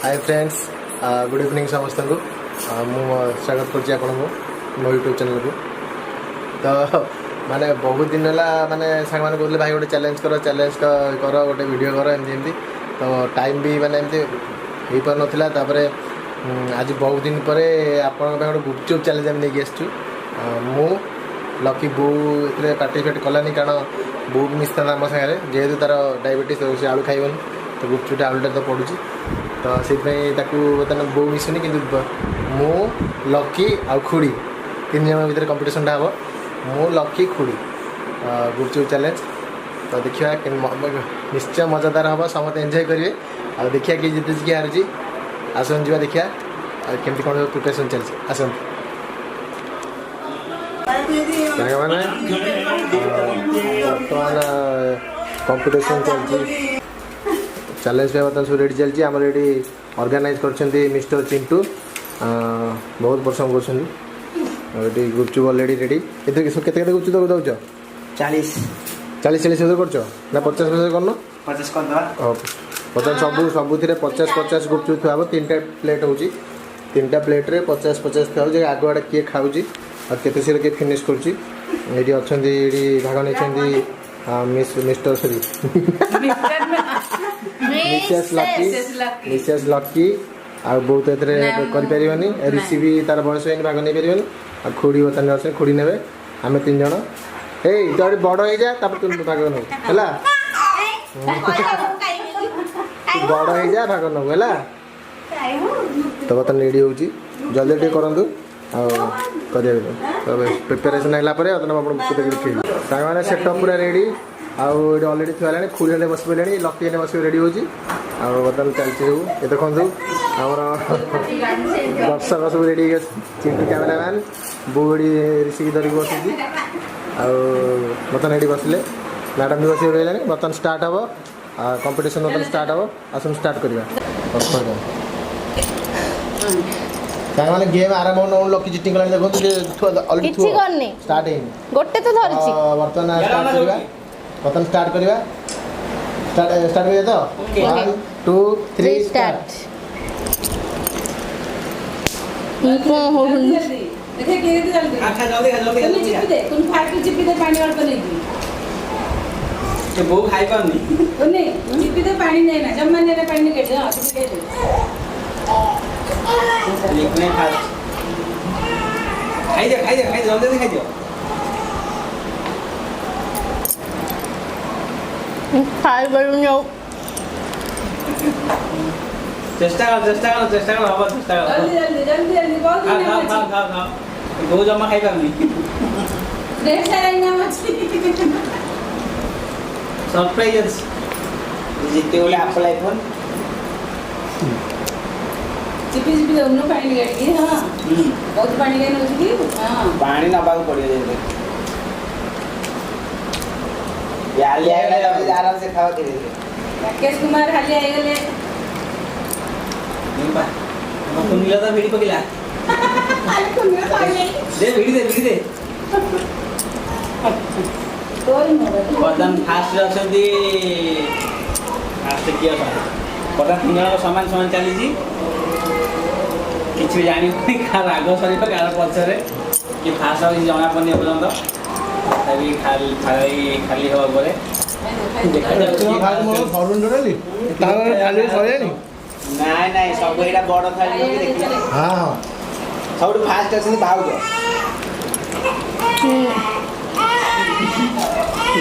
Hi friends, good evening समस्त को मु स्वागत करछि आपन को मो यूट्यूब चैनल को। तो माने बहुत दिन है माने सांग माने कहले भाई गोटे चैलेंज कर गोटे वीडियो कर एमती तो टाइम भी माने एमती हो पार नथिला। तापरे आज बहुत दिन पर आपन गोटे गुपचुप चैलेंज हम नहीं आसछु। मु लकी बो एते पार्टिसिपेट कलानी कारण बो मिसता आम सागे जेहेतु तार डायबिटीज से आलू खाइबन तो गुपचुपटा आलूटा तो पड़ुची तो से बर्तमान बो मिसुनी कि मु लकी आ खुड़ी तीन जन भर कंपिटिशनटा हम मु लकी खुड़ी गुपचुप चैलेंज। तो देखिए निश्चय मजादार हम समस्त एंजॉय करेंगे आ देखिए कि जीते कि हारी आसन जा देखिया केमती कौन प्रिपरेशन चलती आसन मैंने बर्तमान कंपिटिशन चलती चैलेंज पे बर्तमान सब रेडी चलती आम ये ऑर्गेनाइज कर मिस्टर चिंटू बहुत परिश्रम कर गुपचुप अलरेडी रेडी इधर केते गुपचुप तो दौच 40 कर ना 50 करन 50 कर बर्तमान सबुथ 50 गुपचुप थुआ 3टा प्लेट हो 3टा प्लेट रे 50 थुआ आग आड़े किए खाऊँ और केते सिर किए फिनिश कर भाग नहीं मिस्टर सरी मिसेस लकी आ बहुत एरिपानी ऋषि भी तार बयस हो भाग नहीं पारे आ खुड़ी बर्तमान अच्छे खुड़ी ने आम 3 जन ए तो बड़ हो जाए तुम भाग नौ है बड़ हो जाए भाग नौ है तो बर्तमान रेडी हो जल्दी टे करूँ प्रिपेरेसन है सांग मैंने सेटअप पूरा रेडी आउट अलरेडी थी खुड़ी ने बस पे लकी ने बस रेडी हो बर्तमान चलती सब ये देखो आमर दर्शक सब रेडी चिंटू कैमेरामैन बोड़ी ऋषि की धरिक बस बर्तमान ये बसले मैडम भी बस रही बर्तमान स्टार्ट हम कंपिटिशन बर्तमान स्टार्ट हम आसन स्टार्ट करवा मैंने गेम आरंभ हो लकी चिटिंग कलानी देखो अलरेडी स्टार्ट है गोटे तो धरछि बर्तमान स्टार्ट करवा बर्तमान स्टार्ट करवा स्टार्ट करिए तो 1 2 3 स्टार्ट देखिए के जल्दी अच्छा जल्दी चिपी दे तुम फाट के चिपी दे पानी और तो नहीं ये वो खाई पर नहीं नहीं चिपी दे पानी नहीं ना जब मैंने पानी के दे चिपी दे लिखने खाई दे जल्दी खाई दे खाई बलूनो चेष्टा कर अब चेष्टा कर जल्दी बहुत खा दो जमा खाई पर नहीं ढेर सारा इनाम अछि सरप्राइज जीते बोले एप्पल आईफोन चिपी दे उन्नो पानी गाड़ी हां बहुत पानी गाड़ी होछि की हां पानी नबा को पड़ियो जे यार ले आए आराम से खाओ धीरे धीरे राकेश कुमार खाली आइ गेले निपा कुनिला तो भिड़ी पकिला खाली कुनिला खाली दे भिड़ी दे तोरी मोर बदन फास्ट अछंती फास्ट किया बदन 3 जन समान चली जी किछि जानि का राग सरी पर कार पछरे कि फास्ट आ जमा पनी पर्यंत तभी खाली हो परे देखा भाग मोर फरुन डरली तार खाली सरेनी नहीं सब एटा बड़ थाली के देखि हां सब फास्ट अछन भाग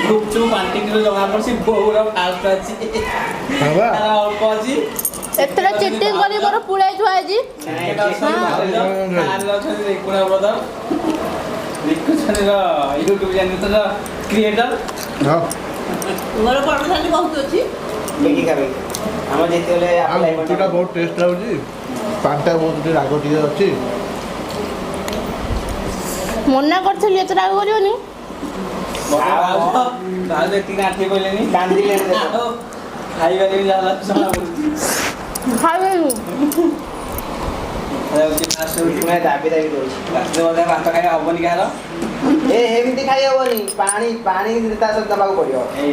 गुपचुप 5 किलो जमा परसी बहुरा फास्ट अछि हां अल्प अछि एतरा चिटिंग करी मोर पुळाई थुआ जी यूट्यूब चैनल क्रिएटर हां मोर बड़ थाली बहुत अछि लेकी करे हम जेते ले हम गुपचुपटा बहुत टेस्ट लाउची पांटा बहुत राग टिके अछि मना करथली एतरा करियोनी दाल देखि ना आठी बोलेनी कांदी ले खाई वाली जाला सना खावे कि फास्ट में दाबी दोछ लास्ट वाला भात खाइ हबनी कालो ए हेमिति खाइ हबनी पानी ता सब दबाको पड़ियो ए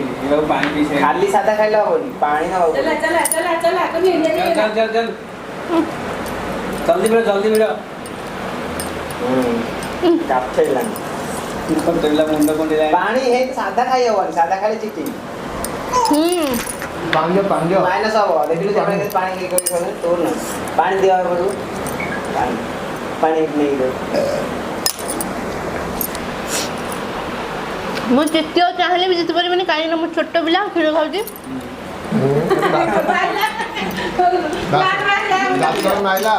पानी पी खाली सादा खाइला हबनी पानी ना चला कनी चल ଜଲ୍ଦି ଭିଡ଼ କାଫେଇଲାନି କଣ୍ଟେଇଲା ମୁଣ୍ଡ କଣ୍ଟେଇଲା ପାଣି ହେଇ ସାଧା ଖାଇ ହବନି ସାଧା ଖାଲି ଚିକେନ ପାଞ୍ଚ ମାଇନସ ହବ ଦେଖିଲୁ ସେମାନେ ପାଣି ଇଏ କରି ଖାଉଛନ୍ତି ତୋର ନା ପାଣି ଦିଆ ହବ ପାଣି ପାଣି ନେଇକି ମୁଁ ତୃତୀୟ ଚାହିଁଲେ ବି ଜିତି ପାରିବିନି କାହିଁକି ନା ମୁଁ ଛୋଟ ପିଲା କ୍ଷୀର ଖାଉଛି ନାଇଲା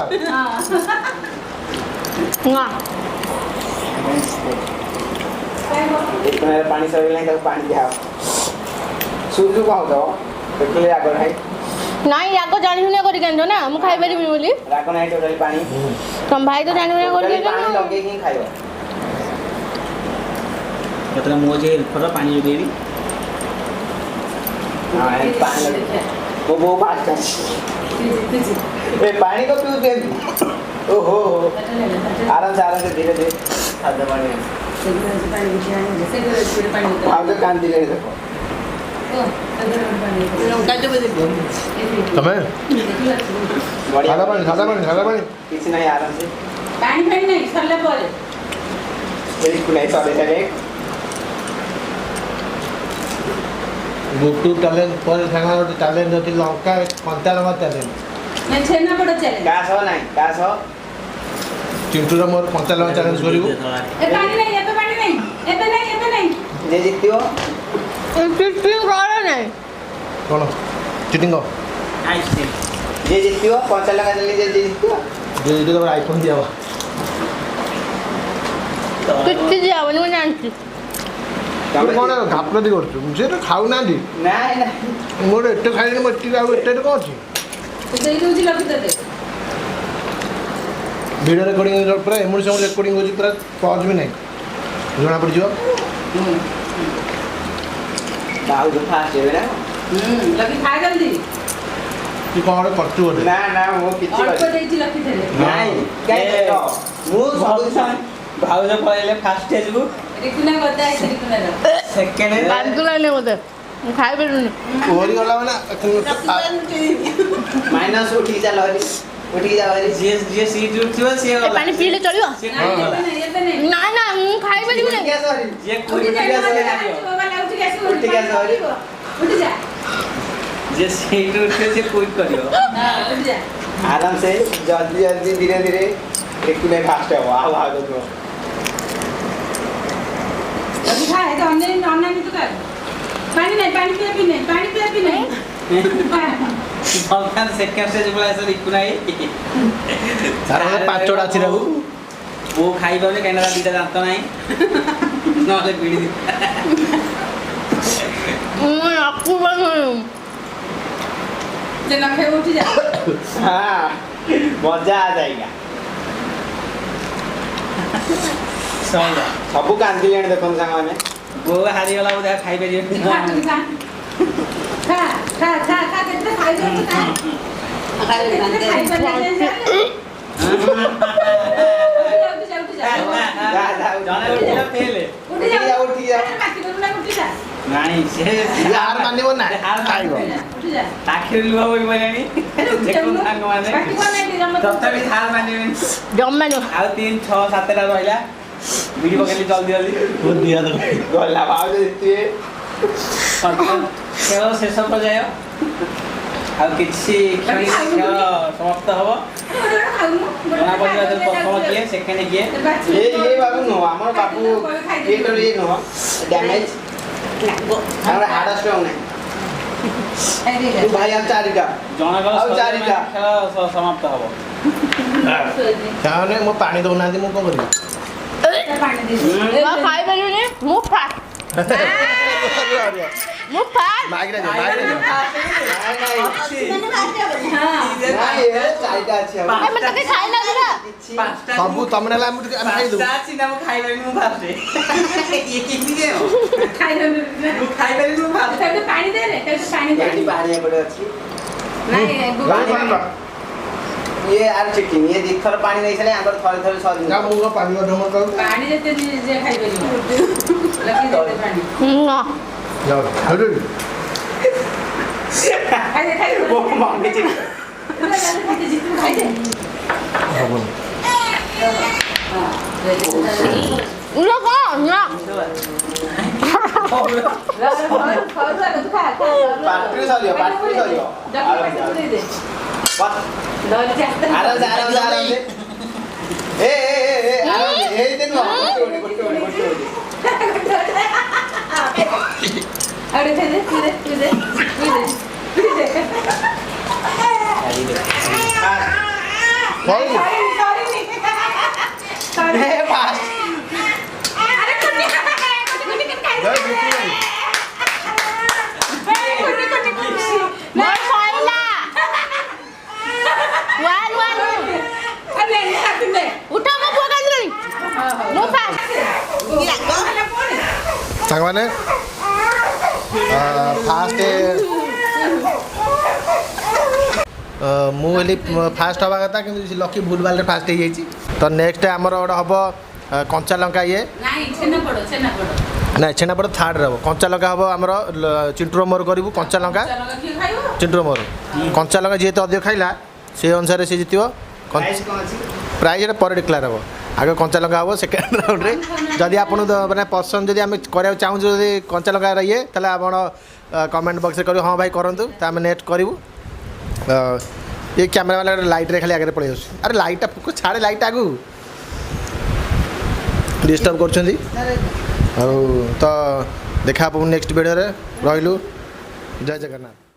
ନା ପାଣି ସରିଗଲାଣି ତାକୁ ପାଣି ଦିଆ ହବ ସୁଜୁ କହୁଛ ଦେଖିଲେ ରାଗ ନାହିଁ ନାଇଁ ରାଗ ଜାଣିହୁନା କରିକି ଆଣିଛ ନା ମୁଁ ଖାଇପାରିବିନି ବୋଲି ରାଗ ନାହିଁ ଟୋଟାଲି ପାଣି ତମ ଭାଇ ତ ଜାଣିହୁନା କରିକି ପାଣି ଆଣିଛ ଲଗେଇକି ହିଁ ଖାଇବ କେତେବେଳେ ମୁଁ ଅଛି ହେଲ୍ପର ପାଣି ଯୋଗେଇବି ପାଣି ମୋ ବୋଉ ପାଣି ଖାଉଛି ଏ ପାଣି को ପିଉଛନ୍ତି ଓହୋ आराम से धीरे धीरे खाद्य पानी भाଉଜ କାନ୍ଦିଲେଣି ଦେଖ ତମେ ବଢିଆ ସାଦା ପାଣି କିଛି ନାହିଁ ଆରାମ ସେ ପାଣି ଫାଣି ନାହିଁ ସରିଲା ପରେ ଏଇକୁ ନାହିଁ ସରେ ୟୁଟ୍ୟୁବ ଚ୍ୟାଲେଞ୍ଜ ପରେ ସାଙ୍ଗ ଗୋଟେ ଚ୍ୟାଲେଞ୍ଜ ଅଛି ଲଙ୍କା କଞ୍ଚା ଲଙ୍କା ଚ୍ୟାଲେଞ୍ଜ ନା ଛେନା ପୋଡ଼ ଚାଲେ କାଶ ନାହିଁ କାଶ ଚିଣ୍ଟୁର ମୋର କଞ୍ଚା ଲଙ୍କା ଚ୍ୟାଲେଞ୍ଜ କରିବୁ ଏ ପାଣି ନାହିଁ ଏବେ ପାଣି ନାହିଁ ଏବେ ନାହିଁ ଯେ ଜିତିବ ଚିଟିଂ କର ନାହିଁ କ'ଣ ଚିଟିଙ୍ଗ ଆଇସ୍କ୍ରିମ୍ ଯେ ଜିତିବ କଞ୍ଚା ଲଙ୍କା ଦେଲେ ଯେ ଜିତିବ ଯଦି ତମର ଆଇଫୋନ ଦିଆବା କିଛି ଦିଆବନି ମୁଁ ଜାଣିଛି ତମେ କ'ଣ ଘାପଲତି କରୁଛୁ ସେ ତ ଖାଉନାହାନ୍ତି ନାଇଁ ନାଇଁ ମୋର ଏତେ ଖାଇଲେଣି ମୋ ଏତିକି ଆଉ ଏତେ କ'ଣ ଅଛି ତୁ ଦେଇ ଦେଉଛି ଲକ୍ଷ୍ୟ ତତେ ଭିଡ଼ିଓ ରେକର୍ଡ଼ିଂ ପୁରା ଏମୁଣି ସମୟ ରେକର୍ଡ଼ିଂ ହେଉଛି ପୁରା ପଜ ବି ନାହିଁ ଜଣାପଡ଼ିଯିବ ଭାଉଜ ଫାଷ୍ଟ ହେବେ ନା ଲକ୍ଷ୍ୟ ଖା ଜଲ୍ଦି ତୁ କ'ଣ ଗୋଟେ କରୁଛୁ ବୋଧେ ନା ନା ମୁଁ କିଛି ଅଳ୍ପ କରିନି। ଦେଇଛି ଲକ୍ଷ୍ୟ ଥରେ ନାଇଁ କାଇଁ ଦେଖ ମୁଁ ସବୁ ଭାଉଜ ପଳେଇଲେ ଫାଷ୍ଟ ଷ୍ଟେଜକୁ ରିକୁନା ଗଦା ହେଇଛି ରିକୁନାର ସେକେଣ୍ଡ ବାନ୍ଧିଲାନି ମୋତେ ମୁଁ ଖାଇପାରିବିନି ଓରି ଗଲା ମାନେ ମାଇନସ ଉଠିକି ଚାଲ ହରି ଉଠିକି ଯାଅ ହରି ଯିଏ ସିଟ୍ ଉଠିବ ସିଏ ଏ ଗଲା ପାଣି ପିଇଲେ ଚଳିବ ସିଏ ନାଇଁ ଗଲା ଏବେ ନାହିଁ ନା ନା ମୁଁ ଖାଇପାରିବିନି ଉଠିକି ଆସ ହରି ଯିଏ ଉଠି କୁଇଟ୍ ଯା କରିବ ସିଏ ହାରିବ ଉଠି ଯା ଉଠି ଯା ଯିଏ ସିଟ୍ ଉଠିବ ସିଏ କୁଇଟ୍ କରିବ ଉଠି ଯା आराम से जल्दी जल्दी धीरे धीरे एक ने फास्ट है वाह वाह तो लक्ष्य खा है तो अन्य अन्य की तो कर पानी नहीं पानी पिया भी नहीं ଭଗବାନ ସେକେଣ୍ଡ ଷ୍ଟେଜ ପଳେଇ ଆସିଲେ ରିକୁ ନାହିଁ ତାର ବୋଧେ ପାଞ୍ଚଟା ଅଛି ତାକୁ ବୋଉ ଖାଇପାରୁନି କାହିଁକି ନା ତା ଦିଟା ଦାନ୍ତ ନାହିଁ ନହେଲେ ପିଡ଼ି ମୁଁ ଆକୁ ବାନ୍ଧିବି जे न खाए उठ जा हाँ मजा आ जाएगा ସଇଲା सबू कांदिले देखो सांग माने ବୋଉ ହାରିଗଲା ବୋଧେ ଆଉ ଖାଇପାରିବନି खा खा खा खा खा कितने खाई दो खा कितने खाई पर ले जा उठ जा ଜଣେ ଉଠିଲା ଫେଲେ उठ जा उठ जा बाकी करू ना उठ जा ନାଇଁ ସେ ହାର ମାନିବ ନା ଖାଇବ उठ जा ଆଖିରେ ଲୁହ ବୋହି ପଡ଼ିଲାଣି ଦେଖୁ ସାଙ୍ଗମାନେ बाकी कोन नहीं जम ତଥାପି ହାର ମାନିବେନି ଜମା ନୁହଁ ଆଉ 3 6 7ଟା ରହିଲା ଭିଡ଼ି ପକେଇଲି ଜଲ୍ଦି ଜଲ୍ଦି गला भाव देती है ଖେଳ ଶେଷ ପର୍ଯ୍ୟାୟ ଆଉ କିଛି ଖେଳ ସମାପ୍ତ ହେବ ଜଣା ପଡ଼ିବ ପ୍ରଥମ କିଏ ସେକେଣ୍ଡ କିଏ ये बाबू नो हमर बाबू ये तो ये नो डैमेज हमरा हार्ड स्ट्रांग नहीं तू भाई अब चारिटा ଜଣଙ୍କର ଆଉ ଚାରିଟା। ଖେଳ ସମାପ୍ତ ହେବ ତାମାନେ ମୁଁ ପାଣି ଦେଉନାହାନ୍ତି ମୁଁ କ'ଣ କରିବି पानी दे ମୁଁ ଖାଇପାରିବିନି ମୁଁ ଫାଷ୍ଟ ମୁଁ ଫାଷ୍ଟ ମାଗିରା नहीं नहीं ये चारिटा अछि अब ଆମେ ତତେ ଖାଇଲା ଦିରା ସବୁ ତମେ ନେଲା ଆମେ ଟିକେ ଆମେ ଖାଇଦେବୁ ଅଛି ନା ମୁଁ ଖାଇପାରିନି ମୁଁ ଫାଷ୍ଟ ଇଏ କେମିତି ଯେ खाई दो ମୁଁ ଖାଇପାରିନି ମୁଁ ଫାଷ୍ଟ तो पानी दे रे पानी दे एटी पानी पड़े अछि नहीं ये आर चिटिंग ये दी थर पानी नहीं चले आंगर थरे थरे सॉरी ନା ମୁଁ କ'ଣ ପାଣି ମଧ୍ୟ ମୋର पानी देते जे खाई परियो लकी देते पानी ନା ଯାଉ ଖାଇଦେବି खाई वो मांगे चिटिंग जा ହବନି ଇଲୋ କଣ ନା ପାଟିରେ ସରିବ ପାଟିରେ ସରିବ ଆରାମସେ ଆରାମସେ ଆରାମସେ ଏ ଆରାମସେ ଏଇ ଦିନ ଗୋଟେ ମୋର ସଇଲା ୱାନ୍ ଉଠ ମୋ ପୁଅ କାନ୍ଦିଲାଣି ମୁଁ ଫାଷ୍ଟ ସାଙ୍ଗମାନେ ଫାଷ୍ଟ ମୁଁ ହେଲି ଫାଷ୍ଟ ହେବା କଥା କିନ୍ତୁ ଲକି ଭୁଲ ଭାଲରେ ଫାଷ୍ଟ ହେଇଯାଇଛି ତ ନେକ୍ସଟ ଆମର ଗୋଟେ ହେବ କଞ୍ଚା ଲଙ୍କା ଇଏ ନାଇଁ ଛେନାପୋଡ଼ ଥାର୍ଡ଼ରେ ହେବ କଞ୍ଚା ଲଙ୍କା ହେବ ଆମର ଚିଣ୍ଟୁର ମୋର କରିବୁ କଞ୍ଚା ଲଙ୍କା ଚିଣ୍ଟୁର ମୋର କଞ୍ଚା ଲଙ୍କା ଯେହେତୁ ଅଧିକ ଖାଇଲା ସେଇ ଅନୁସାରେ ସେ ଜିତିବ ପ୍ରାଇଜ୍ ଏଇଟା ପରେ ଡିକ୍ଲେୟାର ହେବ ଆଗ କଞ୍ଚା ଲଙ୍କା ହେବ ସେକେଣ୍ଡ ରାଉଣ୍ଡରେ ଯଦି ଆପଣଙ୍କୁ ମାନେ ପସନ୍ଦ ଯଦି ଆମେ କରିବାକୁ ଚାହୁଁଛୁ ଯଦି କଞ୍ଚା ଲଙ୍କା ଇଏ ତାହେଲେ ଆପଣ କମେଣ୍ଟ ବକ୍ସରେ କରିବେ ହଁ ଭାଇ କରନ୍ତୁ ତ ଆମେ ନେକ୍ସଟ କରିବୁ ये कैमरा वाला लाइट रे खाली आगे पड़े अरे लाइट छाड़े लाइट आगु डिस्टर्ब कर तो देखा नेक्स्ट वीडियो रे रहिलु जय जगन्नाथ।